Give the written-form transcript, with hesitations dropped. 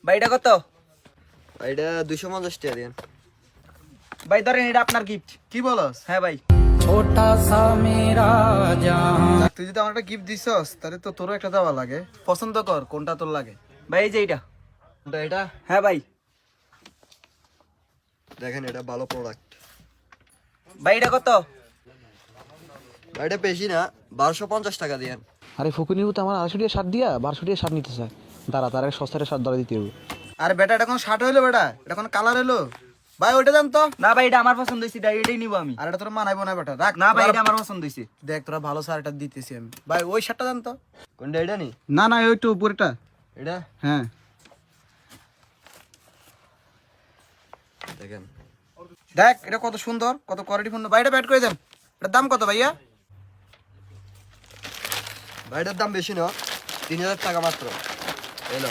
ভাই এটা কত? এটা 250 টাকা দেন। ভাই ধরেন এটা আপনার গিফট। কি বলস? হ্যাঁ ভাই। যাক, তুই যদি আমার একটা গিফট দিছস তাহলে তো তোরও একটা দেওয়া লাগে। পছন্দ কর কোনটা তোর লাগে। ভাই এই যে এটা। এটা হ্যাঁ ভাই। দেখেন এটা ভালো প্রোডাক্ট। ভাই এটা কত? এটা বেশি না, 1250 টাকা দেন। আরে ফকুনির তো আমার 250 টাকা শার্ট দিয়া 1200 টাকা শার্ট নিতে চায়। দাঁড়া তার আগে সস্তার শার্ট ধরে দিতে হবে। আরে বেটা, এটা কোন শার্ট হইলো বেটা? এটা কোন কালার হইলো? ভাই ওইটা জান তো। না ভাই এটা আমার পছন্দ হইছে, এটাই নিব আমি। আর এটা তোরা মানাইবো না বেটা, রাখ। না ভাই এটা আমার পছন্দ হইছে। দেখ তোরা ভালো শার্টটা দিতেছি আমি। ভাই ওই শার্টটা জান তো। কোনটা এটা নি? না না, ওইটু উপরেটা। এটা হ্যাঁ দেখেন। দেখ এটা কত সুন্দর, কত কোয়ালিটিপূর্ণ। ভাই এটা ব্যাট করে দেন। এটার দাম কত ভাইয়া? এটার দাম বেশি না, 3000 টাকা মাত্র। এলো।